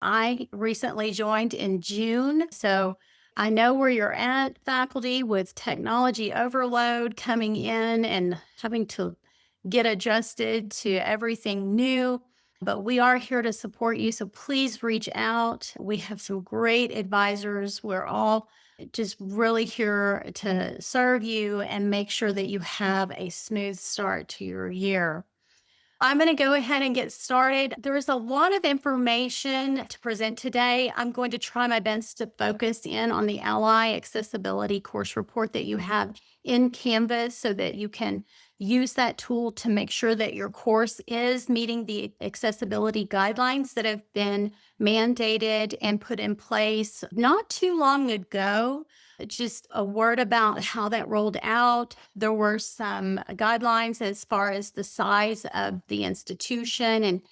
I recently joined in June, so I know where you're at, faculty, with technology overload coming in and having to get adjusted to everything new. But we are here to support you. So please reach out. We have some great advisors. We're all just really here to serve you and make sure that you have a smooth start to your year. I'm going to go ahead and get started. There is a lot of information to present today. I'm going to try my best to focus in on the Ally Accessibility course report that you have in Canvas so that you can use that tool to make sure that your course is meeting the accessibility guidelines that have been mandated and put in place not too long ago. Just a word about how that rolled out. There were some guidelines as far as the size of the institution and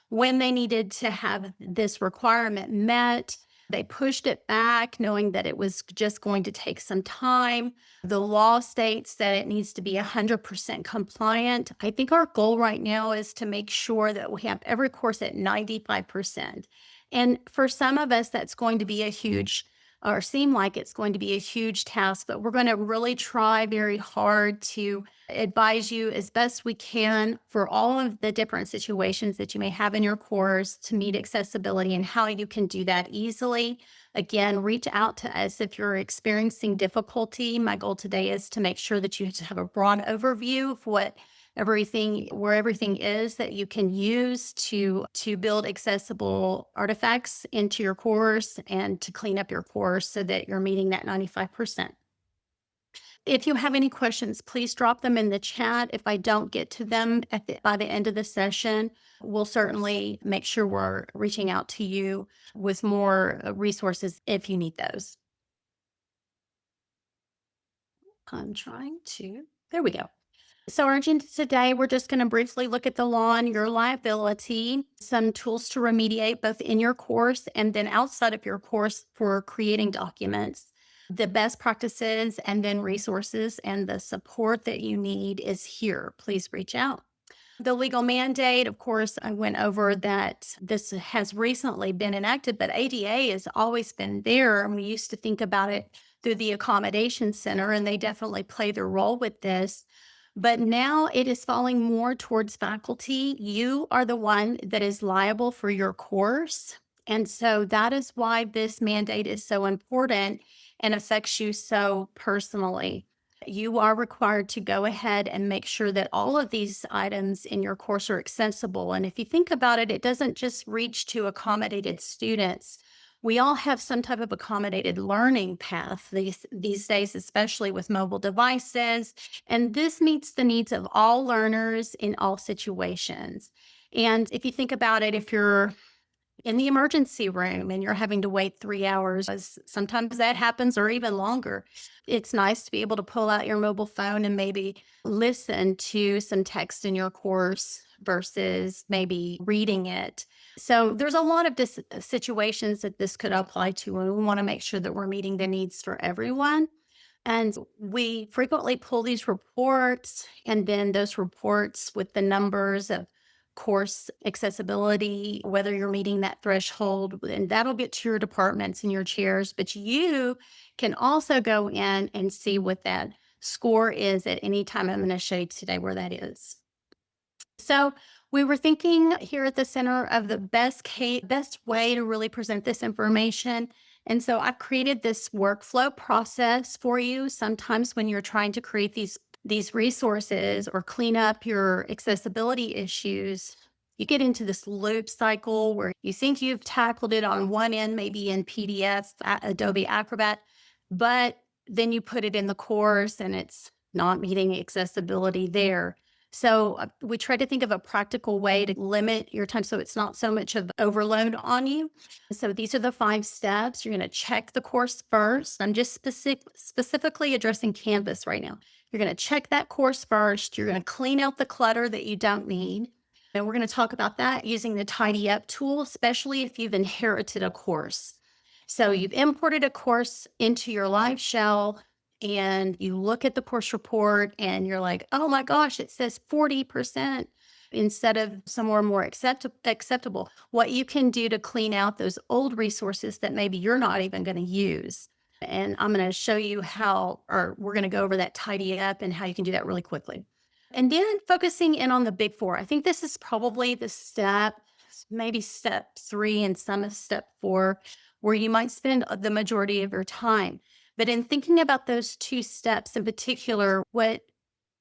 when they needed to have this requirement met. They pushed it back, knowing that it was just going to take some time. The law states that it needs to be 100% compliant. I think our goal right now is to make sure that we have every course at 95%. And for some of us, that's going to be a huge or seem like it's going to be a huge task, but we're going to really try very hard to advise you as best we can for all of the different situations that you may have in your course to meet accessibility and how you can do that easily. Again, reach out to us if you're experiencing difficulty. My goal today is to make sure that you have a broad overview of what where everything is that you can use to build accessible artifacts into your course and to clean up your course so that you're meeting that 95%. If you have any questions, please drop them in the chat. If I don't get to them by the end of the session, we'll certainly make sure we're reaching out to you with more resources if you need those. I'm trying to. There we go. So, our agenda today, we're just going to briefly look at the law and your liability, some tools to remediate both in your course and then outside of your course for creating documents, the best practices, and then resources and the support that you need is here. Please reach out. The legal mandate, of course, I went over that this has recently been enacted, but ADA has always been there. And we used to think about it through the accommodation center, and they definitely play their role with this. But now it is falling more towards faculty. You are the one that is liable for your course. And so that is why this mandate is so important and affects you so personally. You are required to go ahead and make sure that all of these items in your course are accessible. And if you think about it, it doesn't just reach to accommodated students. We all have some type of accommodated learning path these days, especially with mobile devices. And this meets the needs of all learners in all situations. And if you think about it, if you're in the emergency room and you're having to wait 3 hours, as sometimes that happens, or even longer. It's nice to be able to pull out your mobile phone and maybe listen to some text in your course versus maybe reading it. So there's a lot of situations that this could apply to, and we want to make sure that we're meeting the needs for everyone. And we frequently pull these reports, and then those reports with the numbers of course accessibility, whether you're meeting that threshold, and that'll get to your departments and your chairs. But you can also go in and see what that score is at any time. I'm going to show you today where that is. So we were thinking here at the center of the best way to really present this information. And so I created this workflow process for you. Sometimes when you're trying to create these resources or clean up your accessibility issues, you get into this loop cycle where you think you've tackled it on one end, maybe in PDF, Adobe Acrobat, but then you put it in the course and it's not meeting accessibility there. So we try to think of a practical way to limit your time so it's not so much of overload on you. So these are the 5 steps. You're going to check the course first. I'm just specifically addressing Canvas right now. You're going to check that course first. You're going to clean out the clutter that you don't need. And we're going to talk about that using the Tidy Up tool, especially if you've inherited a course. So you've imported a course into your live shell and you look at the course report and you're like, oh my gosh, it says 40%. instead of somewhere more acceptable, what you can do to clean out those old resources that maybe you're not even going to use. And I'm going to show you how, or we're going to go over that tidy up and how you can do that really quickly. And then focusing in on the big four. I think this is probably the step, maybe step three and some of step four, where you might spend the majority of your time. But in thinking about those two steps in particular, what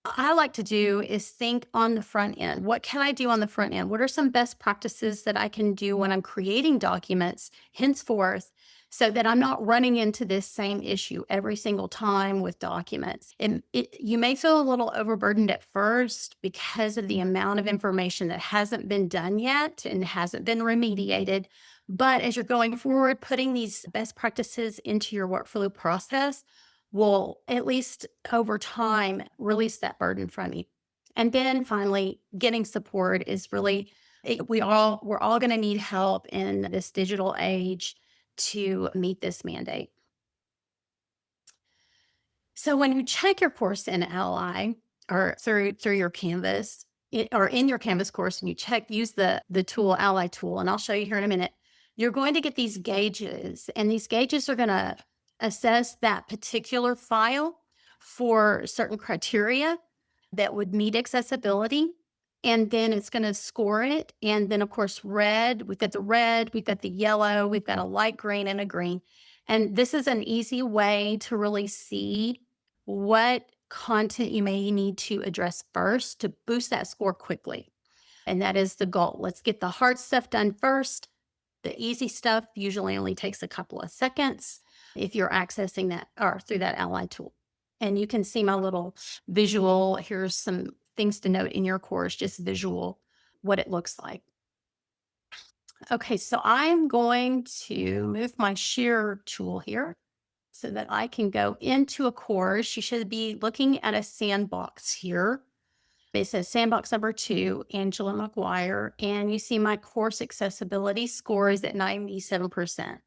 I like to do is think on the front end. What can I do on the front end? What are some best practices that I can do when I'm creating documents henceforth so that I'm not running into this same issue every single time with documents? And you may feel a little overburdened at first because of the amount of information that hasn't been done yet and hasn't been remediated. But as you're going forward, putting these best practices into your workflow process will, at least over time, release that burden from you. And then finally, getting support is really, we're all going to need help in this digital age to meet this mandate. So when you check your course in Ally or through your Canvas, or in your Canvas course, and you use the tool Ally tool, and I'll show you here in a minute, you're going to get these gauges, and these gauges are going to assess that particular file for certain criteria that would meet accessibility. And then it's going to score it. And then, of course, red, we've got the yellow, we've got a light green and a green. And this is an easy way to really see what content you may need to address first to boost that score quickly. And that is the goal. Let's get the hard stuff done first. The easy stuff usually only takes a couple of seconds if you're accessing that or through that Ally tool. And you can see my little visual. Here's some things to note in your course, just visual, what it looks like. Okay, so I'm going to move my share tool here so that I can go into a course. You should be looking at a sandbox here. It says sandbox number 2, Angela McGuire, and you see my course accessibility score is at 97%.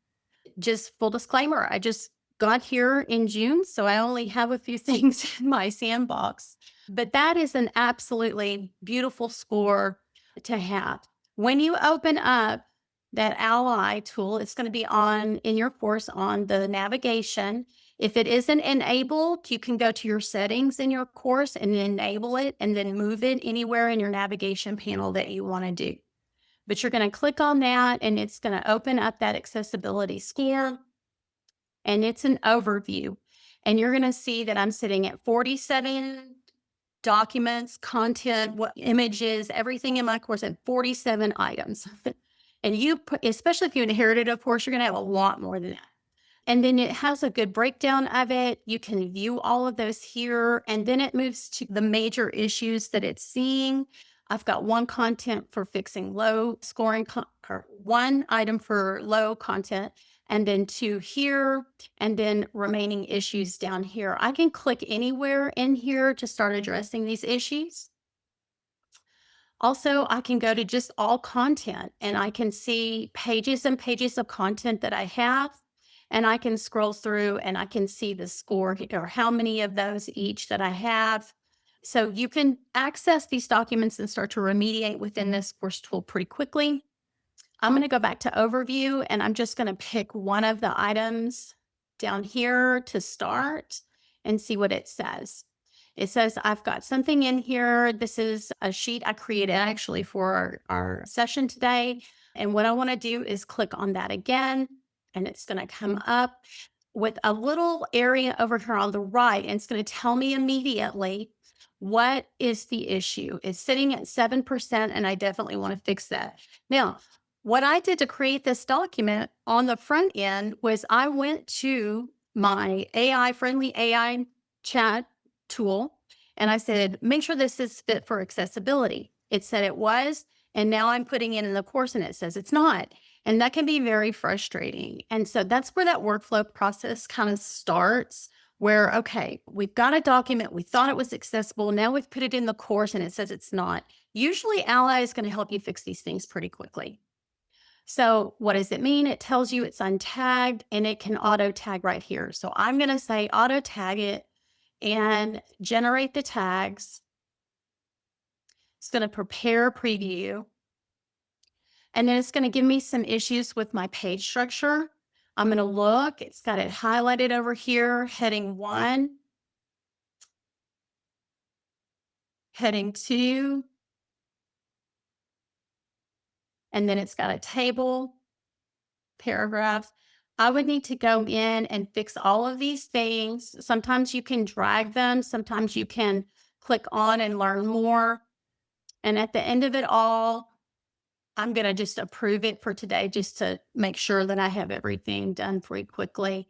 Just full disclaimer, I just got here in June, so I only have a few things in my sandbox. But that is an absolutely beautiful score to have. When you open up that Ally tool, it's going to be on in your course on the navigation. If it isn't enabled, you can go to your settings in your course and enable it and then move it anywhere in your navigation panel that you want to do. But you're going to click on that and it's going to open up that accessibility score, and it's an overview. And you're going to see that I'm sitting at 47 documents, content, what images, everything in my course at 47 items. And especially if you inherited a course, you're going to have a lot more than that. And then it has a good breakdown of it. You can view all of those here. And then it moves to the major issues that it's seeing. I've got one content for fixing low scoring, or one item for low content, and then 2 here, and then remaining issues down here. I can click anywhere in here to start addressing these issues. Also, I can go to just all content and I can see pages and pages of content that I have. And I can scroll through and I can see the score or how many of those each that I have. So you can access these documents and start to remediate within this course tool pretty quickly. I'm going to go back to overview and I'm just going to pick one of the items down here to start and see what it says. It says I've got something in here. This is a sheet I created actually for our session today. And what I want to do is click on that again, and it's going to come up with a little area over here on the right, and it's going to tell me immediately what is the issue. It's sitting at 7%, and I definitely want to fix that. Now, what I did to create this document on the front end was I went to my friendly AI chat tool and I said, make sure this is fit for accessibility. It said it was, and now I'm putting it in the course and it says it's not. And that can be very frustrating. And so that's where that workflow process kind of starts, where, okay, we've got a document, we thought it was accessible, now we've put it in the course and it says it's not. Usually Ally is going to help you fix these things pretty quickly. So what does it mean? It tells you it's untagged and it can auto tag right here. So I'm going to say auto tag it and generate the tags. It's going to prepare a preview. And then it's going to give me some issues with my page structure. I'm going to look, it's got it highlighted over here, heading 1, heading 2, and then it's got a table, paragraph. I would need to go in and fix all of these things. Sometimes you can drag them, sometimes you can click on and learn more. And at the end of it all, I'm going to just approve it for today just to make sure that I have everything done pretty quickly.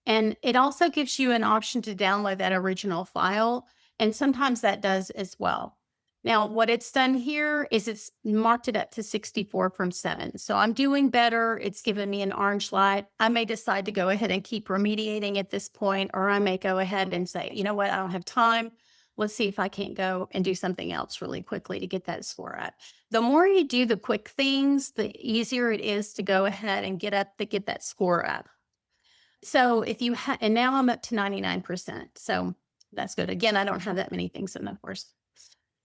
And it also gives you an option to download that original file. And sometimes that does as well. Now, what it's done here is it's marked it up to 64 from 7. So I'm doing better. It's given me an orange light. I may decide to go ahead and keep remediating at this point, or I may go ahead and say, you know what, I don't have time. Let's see if I can't go and do something else really quickly to get that score up. The more you do the quick things, the easier it is to go ahead and get that score up. So if you and now I'm up to 99%. So that's good. Again, I don't have that many things in, of course.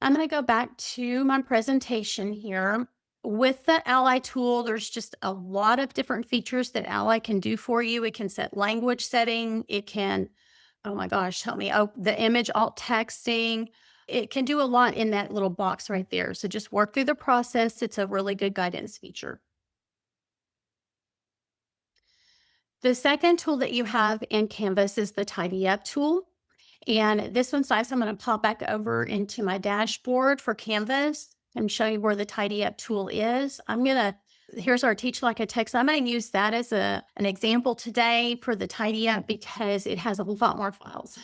I'm going to go back to my presentation here. With the Ally tool, there's just a lot of different features that Ally can do for you. It can set language setting. It can, oh my gosh, help me. Oh, the image alt texting. It can do a lot in that little box right there. So just work through the process. It's a really good guidance feature. The second tool that you have in Canvas is the Tidy Up tool. And this one's nice. I'm going to pop back over into my dashboard for Canvas and show you where the Tidy Up tool is. Here's our Teach Like a Text. I'm going to use that as an example today for the Tidy Up because it has a lot more files.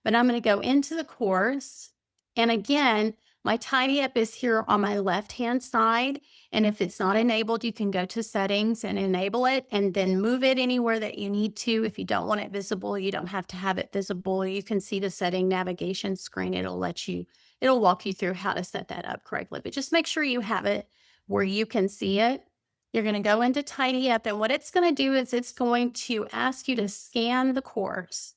But I'm going to go into the course. And again, my Tidy Up is here on my left-hand side. And if it's not enabled, you can go to settings and enable it and then move it anywhere that you need to. If you don't want it visible, you don't have to have it visible. You can see the setting navigation screen. It'll walk you through how to set that up correctly. But just make sure you have it where you can see it. You're going to go into Tidy Up. And what it's going to do is it's going to ask you to scan the course.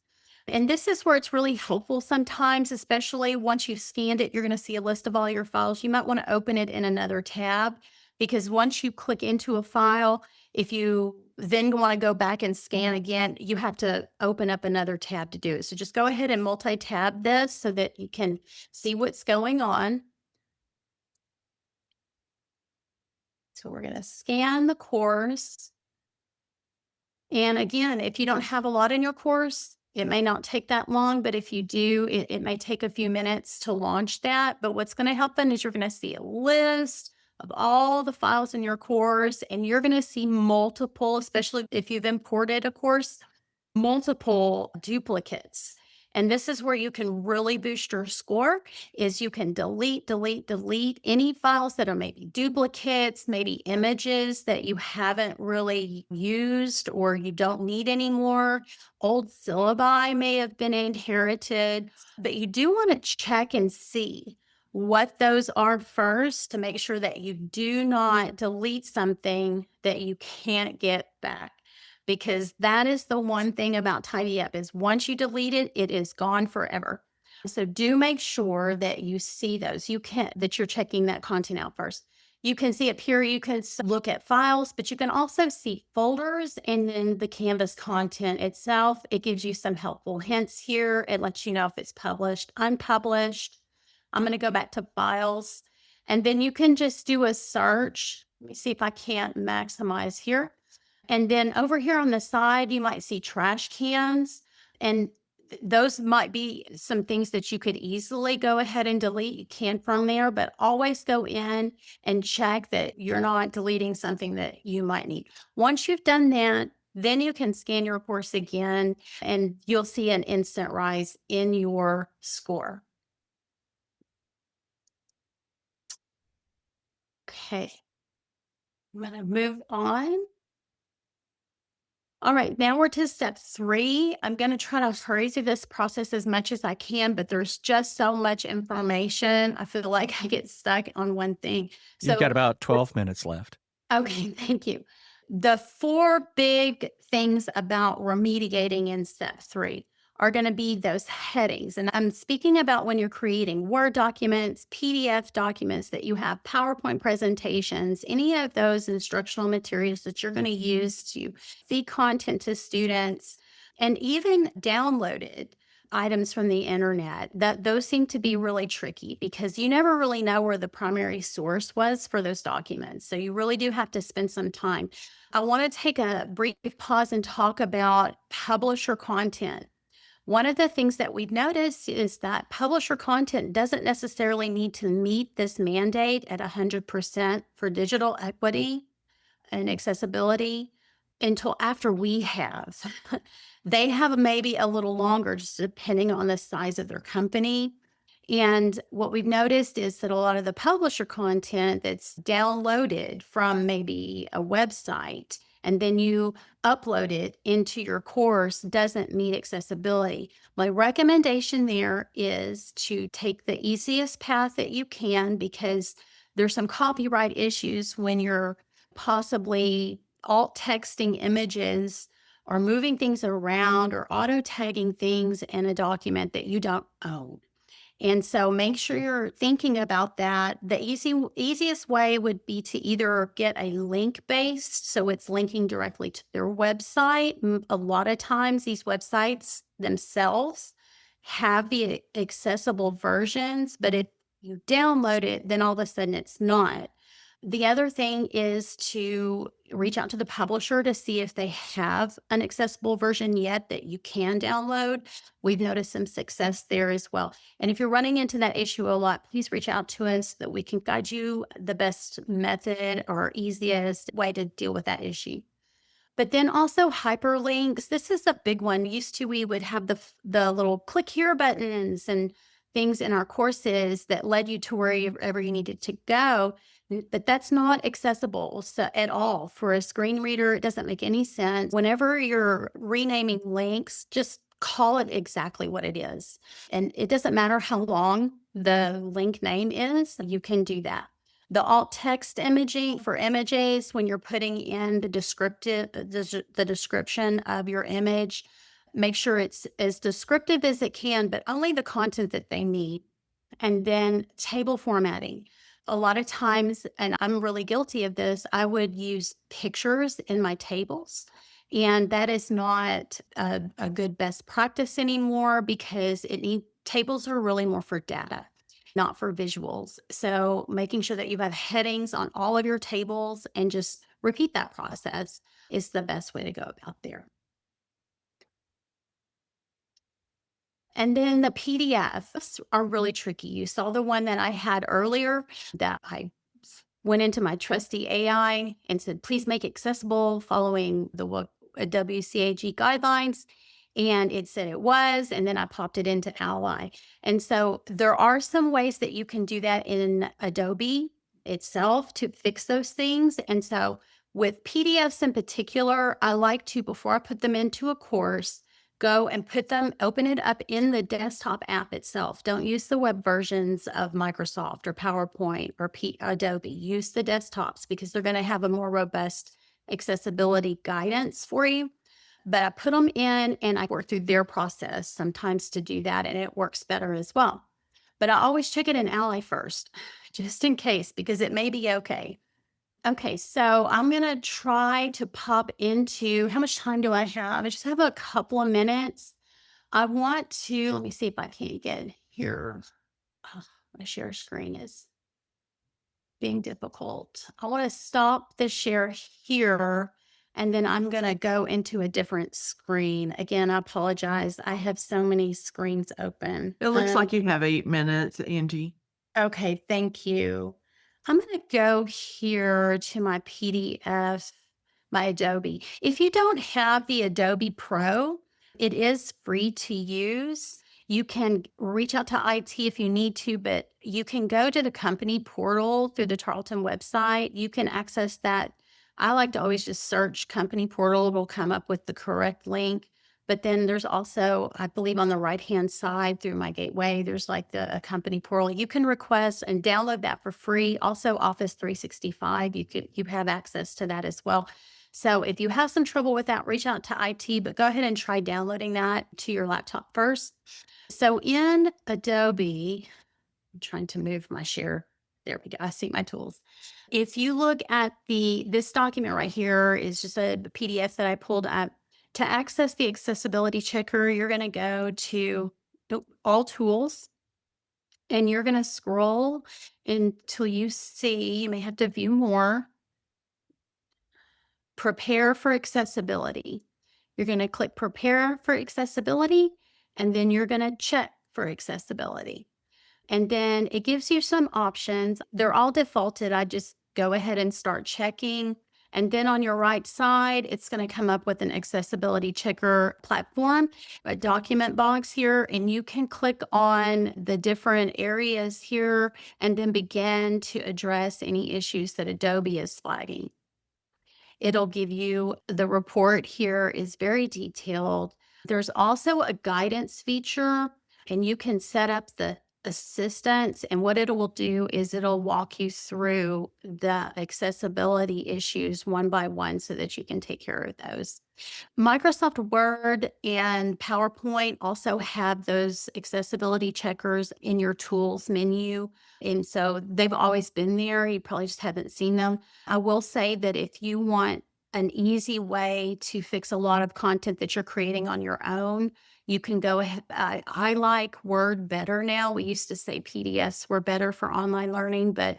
And this is where it's really helpful sometimes, especially once you've scanned it, you're going to see a list of all your files. You might want to open it in another tab because once you click into a file, if you then want to go back and scan again, you have to open up another tab to do it. So just go ahead and multi-tab this so that you can see what's going on. So we're going to scan the course. And again, if you don't have a lot in your course, it may not take that long, but if you do, it may take a few minutes to launch that. But what's going to happen is you're going to see a list of all the files in your course, and you're going to see multiple, especially if you've imported a course, multiple duplicates. And this is where you can really boost your score is you can delete any files that are maybe duplicates, maybe images that you haven't really used or you don't need anymore. Old syllabi may have been inherited, but you do want to check and see what those are first to make sure that you do not delete something that you can't get back. Because that is the one thing about Tidy Up is once you delete it, it is gone forever. So do make sure that you see those. That you're checking that content out first. You can see up here, you can look at files, but you can also see folders and then the Canvas content itself. It gives you some helpful hints here. It lets you know if it's published, unpublished. I'm going to go back to files and then you can just do a search. Let me see if I can't maximize here. And then over here on the side, you might see trash cans. And those might be some things that you could easily go ahead and delete. You can from there, but always go in and check that you're not deleting something that you might need. Once you've done that, then you can scan your course again and you'll see an instant rise in your score. Okay. I'm going to move on. All right, now we're to step 3. I'm going to try to hurry through this process as much as I can, but there's just so much information. I feel like I get stuck on one thing. You've got about 12 minutes left. Okay, thank you. The 4 big things about remediating in step 3 are going to be those headings. And I'm speaking about when you're creating Word documents, PDF documents that you have, PowerPoint presentations, any of those instructional materials that you're going to use to feed content to students, and even downloaded items from the internet. That those seem to be really tricky because you never really know where the primary source was for those documents. So you really do have to spend some time. I want to take a brief pause and talk about publisher content. One of the things that we've noticed is that publisher content doesn't necessarily need to meet this mandate at 100% for digital equity and accessibility until after we have. They have maybe a little longer, just depending on the size of their company. And what we've noticed is that a lot of the publisher content that's downloaded from maybe a website and then you upload it into your course doesn't meet accessibility. My recommendation there is to take the easiest path that you can because there's some copyright issues when you're possibly alt texting images or moving things around or auto tagging things in a document that you don't own. And so make sure you're thinking about that. The easiest way would be to either get a link based, so it's linking directly to their website. A lot of times these websites themselves have the accessible versions, but if you download it, then all of a sudden it's not. The other thing is to reach out to the publisher to see if they have an accessible version yet that you can download. We've noticed some success there as well. And if you're running into that issue a lot, please reach out to us so that we can guide you the best method or easiest way to deal with that issue. But then also hyperlinks. This is a big one. Used to we would have the little click here buttons and things in our courses that led you to wherever you needed to go. But that's not accessible at all for a screen reader. It doesn't make any sense. Whenever you're renaming links, just call it exactly what it is. And it doesn't matter how long the link name is, you can do that. The alt text imaging for images, when you're putting in the description of your image, make sure it's as descriptive as it can, but only the content that they need. And then table formatting. A lot of times, and I'm really guilty of this, I would use pictures in my tables. And that is not a good best practice anymore because tables are really more for data, not for visuals. So making sure that you have headings on all of your tables and just repeat that process is the best way to go about there. And then the PDFs are really tricky. You saw the one that I had earlier that I went into my trusty AI and said, please make accessible following the WCAG guidelines. And it said it was, and then I popped it into Ally. And so there are some ways that you can do that in Adobe itself to fix those things. And so with PDFs in particular, I like to, before I put them into a course, go and open it up in the desktop app itself. Don't use the web versions of Microsoft or PowerPoint or Adobe. Use the desktops because they're going to have a more robust accessibility guidance for you. But I put them in and I work through their process sometimes to do that, and it works better as well. But I always check it in Ally first, just in case, because it may be okay. Okay, so I'm going to try to pop into, how much time do I have? I just have a couple of minutes. I want to, let me see if I can't get here. Oh, my share screen is being difficult. I want to stop the share here and then I'm going to go into a different screen. Again, I apologize. I have so many screens open. It looks like you have 8 minutes, Angie. Okay, thank you. I'm going to go here to my PDF, my Adobe. If you don't have the Adobe Pro, it is free to use. You can reach out to IT if you need to, but you can go to the company portal through the Tarleton website. You can access that. I like to always just search company portal. It will come up with the correct link. But then there's also, I believe on the right-hand side through my gateway, there's like the company portal. You can request and download that for free. Also Office 365, you have access to that as well. So if you have some trouble with that, reach out to IT, but go ahead and try downloading that to your laptop first. So in Adobe, I'm trying to move my share. There we go. I see my tools. If you look at this document right here is just a PDF that I pulled up. To access the accessibility checker, you're going to go to all tools and you're going to scroll until you see, you may have to view more, prepare for accessibility. You're going to click prepare for accessibility, and then you're going to check for accessibility. And then it gives you some options. They're all defaulted. I just go ahead and start checking. And then on your right side, it's going to come up with an accessibility checker platform, a document box here, and you can click on the different areas here and then begin to address any issues that Adobe is flagging. It'll give you the report here is very detailed. There's also a guidance feature, and you can set up the assistance. And what it will do is it'll walk you through the accessibility issues one by one so that you can take care of those. Microsoft Word and PowerPoint also have those accessibility checkers in your tools menu. And so they've always been there. You probably just haven't seen them. I will say that if you want an easy way to fix a lot of content that you're creating on your own, you can go ahead. I like Word better now. We used to say PDFs were better for online learning, but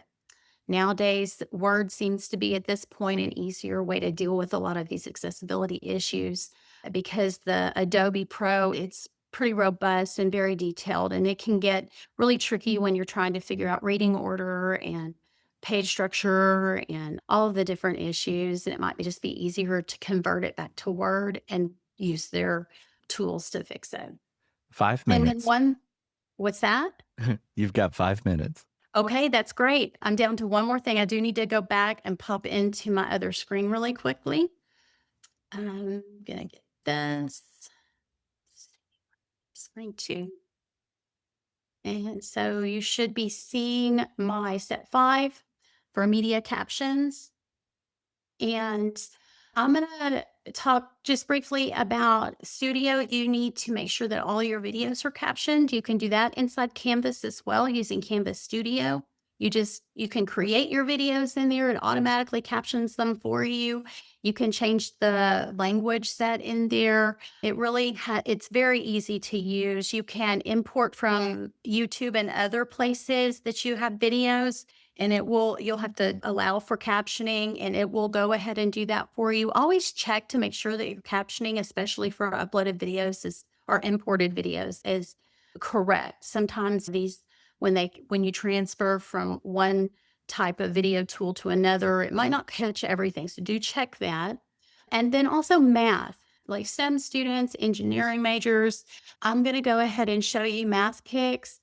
nowadays, Word seems to be at this point an easier way to deal with a lot of these accessibility issues because the Adobe Pro, it's pretty robust and very detailed, and it can get really tricky when you're trying to figure out reading order and page structure and all of the different issues. And it might just be easier to convert it back to Word and use their tools to fix it. 5 And then minutes. what's that? You've got 5 minutes. Okay, that's great. I'm down to one more thing. I do need to go back and pop into my other screen really quickly. I'm gonna get this screen two. And so you should be seeing my step 5 for media captions. And I'm going to talk just briefly about Studio. You need to make sure that all your videos are captioned. You can do that inside Canvas as well using Canvas Studio. You can create your videos in there. It automatically captions them for you. You can change the language set in there. It's very easy to use. You can import from YouTube and other places that you have videos, and you'll have to allow for captioning, and it will go ahead and do that for you. Always check to make sure that your captioning, especially for uploaded videos or imported videos, is correct. Sometimes when you transfer from one type of video tool to another, it might not catch everything. So do check that. And then also math, like STEM students, engineering majors. I'm going to go ahead and show you MathPix.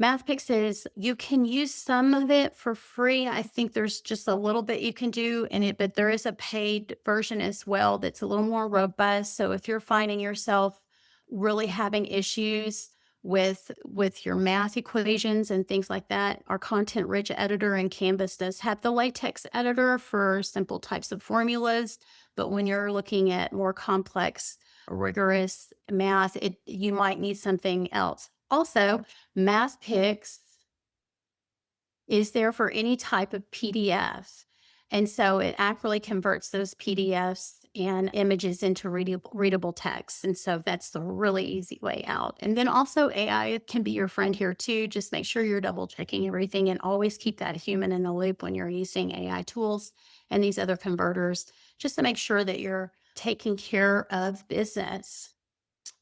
MathPix is, you can use some of it for free. I think there's just a little bit you can do in it, but there is a paid version as well that's a little more robust. So if you're finding yourself really having issues with your math equations and things like that, our content rich editor in Canvas does have the latex editor for simple types of formulas. But when you're looking at more complex, rigorous math, you might need something else. Also, MathPix is there for any type of PDF. And so it accurately converts those PDFs and images into readable text. And so that's the really easy way out. And then also AI can be your friend here too. Just make sure you're double checking everything and always keep that human in the loop when you're using AI tools and these other converters, just to make sure that you're taking care of business.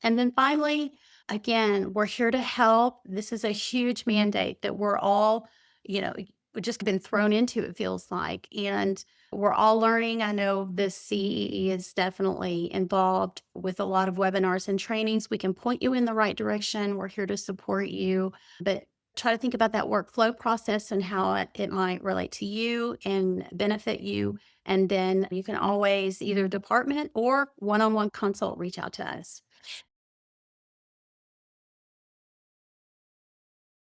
And then finally, again, we're here to help. This is a huge mandate that we're all, we've just been thrown into, it feels like. And we're all learning. I know the CEE is definitely involved with a lot of webinars and trainings. We can point you in the right direction. We're here to support you. But try to think about that workflow process and how it might relate to you and benefit you. And then you can always either department or one-on-one consult reach out to us.